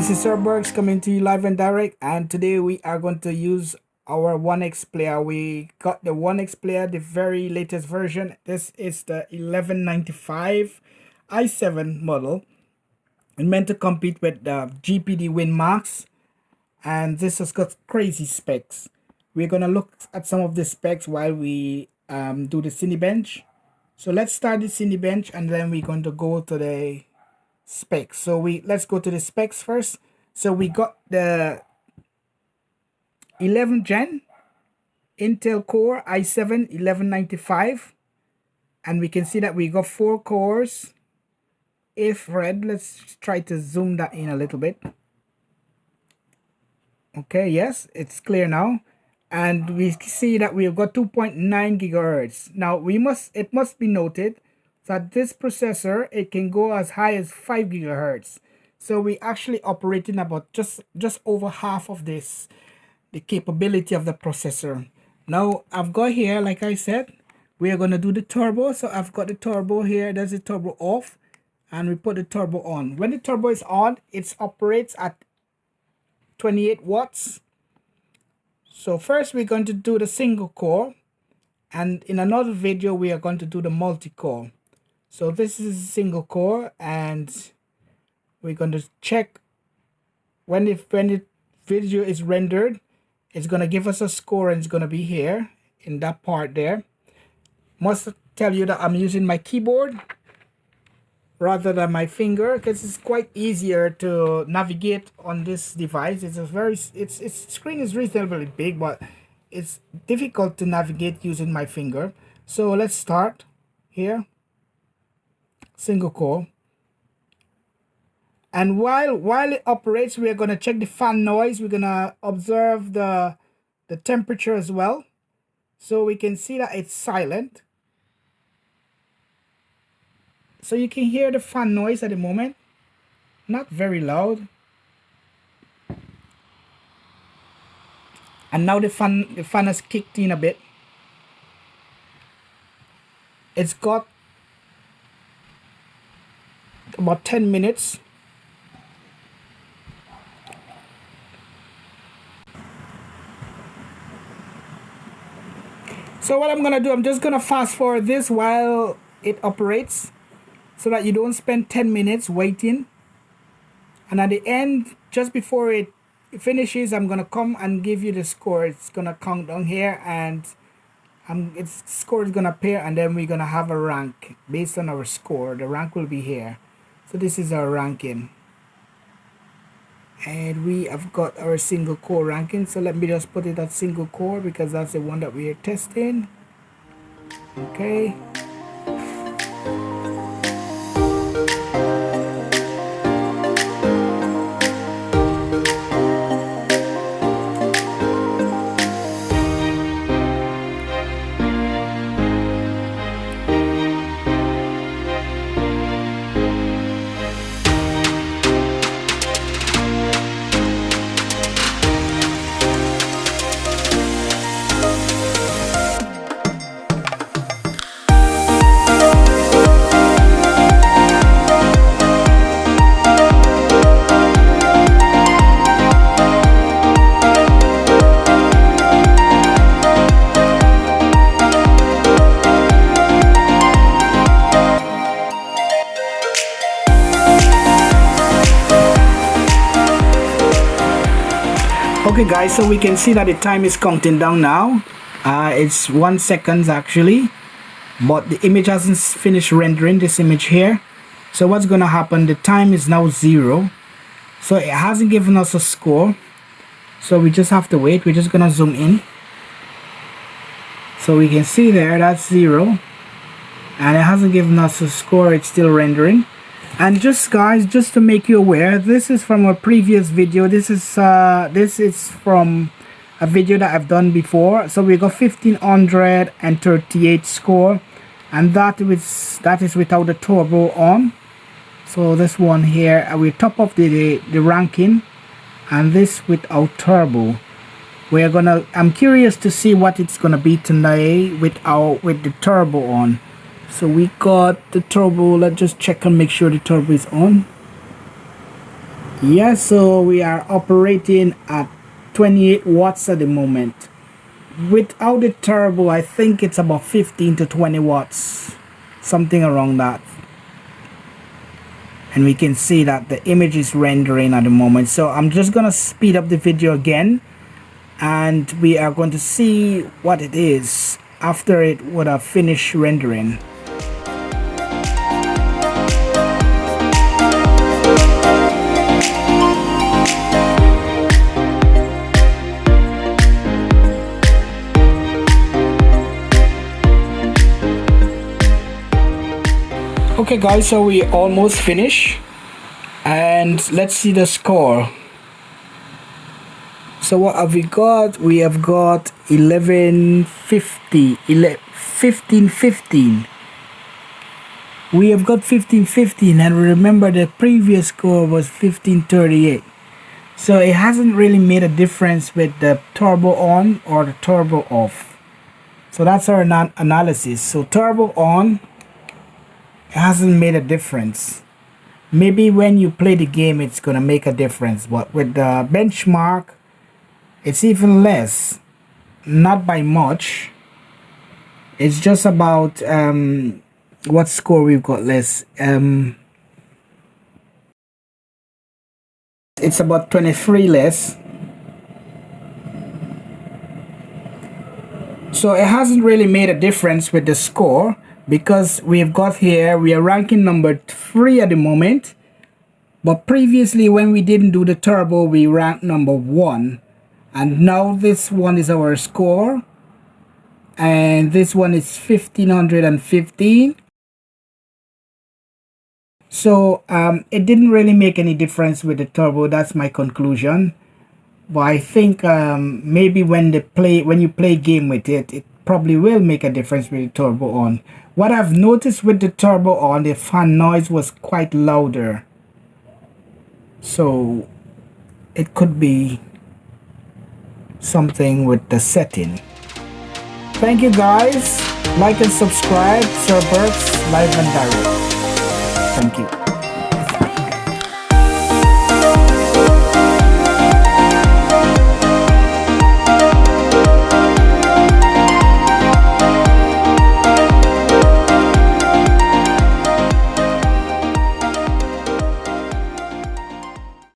This is Sir Bergs coming to you live and direct, and today we are going to use our One XPlayer. We got the One XPlayer, the very latest version. This is the 1195 i7 model. It's meant to compete with the GPD WinMax, and this has got crazy specs. We're going to look at some of the specs while we do the Cinebench. So let's start the Cinebench, and then we're going to go to the specs. So let's go to the specs first. So we got the 11th gen Intel Core i7-1195, and we can see that we got 4 cores. If red, let's try to zoom that in a little bit. Okay, yes, it's clear now, and we see that we've got 2.9 gigahertz. Now it must be noted that this processor, it can go as high as 5 gigahertz. So we actually operating about just over half of this, the capability of the processor. Now I've got here, like I said, we are going to do the turbo. So I've got the turbo here. There's the turbo off, and we put the turbo on. When the turbo is on, it operates at 28 watts. So first we're going to do the single core, and in another video we are going to do the multi-core. So this is a single core, and we're going to check when the video is rendered. It's going to give us a score, and it's going to be here in that part there. Must tell you that I'm using my keyboard rather than my finger, because it's quite easier to navigate on this device. Its screen is reasonably big, but it's difficult to navigate using my finger. So let's start here. Single core, and while it operates, we are going to check the fan noise. We're going to observe the temperature as well, so we can see that it's silent. So you can hear the fan noise at the moment, not very loud. And now the fan has kicked in a bit. It's got about 10 minutes. So what I'm gonna do, I'm just gonna fast forward this while it operates, so that you don't spend 10 minutes waiting. And at the end, just before it finishes, I'm gonna come and give you the score. It's gonna count down here, and its score is gonna appear, and then we're gonna have a rank based on our score. The rank will be here. So this is our ranking, and we have got our single core ranking. So let me just put it at single core, because that's the one that we are testing. Okay. Okay guys, so we can see that the time is counting down now. It's 1 second actually, but the image hasn't finished rendering, this image here. So what's gonna happen, the time is now 0, so it hasn't given us a score, so we just have to wait. We're just gonna zoom in, so we can see there that's 0, and it hasn't given us a score. It's still rendering. And just guys, just to make you aware, this is from a previous video. This is from a video that I've done before. So we got 1538 score, and that is without the turbo on. So this one here, we top up the ranking, and this without turbo. I'm curious to see what it's gonna be tonight with the turbo on. So we got the turbo. Let's just check and make sure the turbo is on. Yeah, so we are operating at 28 watts at the moment. Without the turbo, I think it's about 15 to 20 watts, something around that. And we can see that the image is rendering at the moment. So I'm just gonna speed up the video again, and we are going to see what it is after it would have finished rendering. Okay guys, so we almost finished, and let's see the score. So what have we got? We have got 1150, 1515. We have got 1515, and remember the previous score was 1538. So it hasn't really made a difference with the turbo on or the turbo off. So that's our analysis. So turbo on, it hasn't made a difference. Maybe when you play the game it's gonna make a difference, but with the benchmark it's even less, not by much. It's just about what score we've got less. It's about 23 less. So it hasn't really made a difference with the score, because we've got here, we are ranking number 3 at the moment, but previously when we didn't do the turbo we ranked number 1, and now this one is our score, and this one is 1515. So it didn't really make any difference with the turbo. That's my conclusion. But I think maybe when you play game with it, it probably will make a difference with the turbo on. What I've noticed with the turbo on, the fan noise was quite louder. So it could be something with the setting. Thank you guys. Like and subscribe. Sir Burks Live and Direct. Thank you.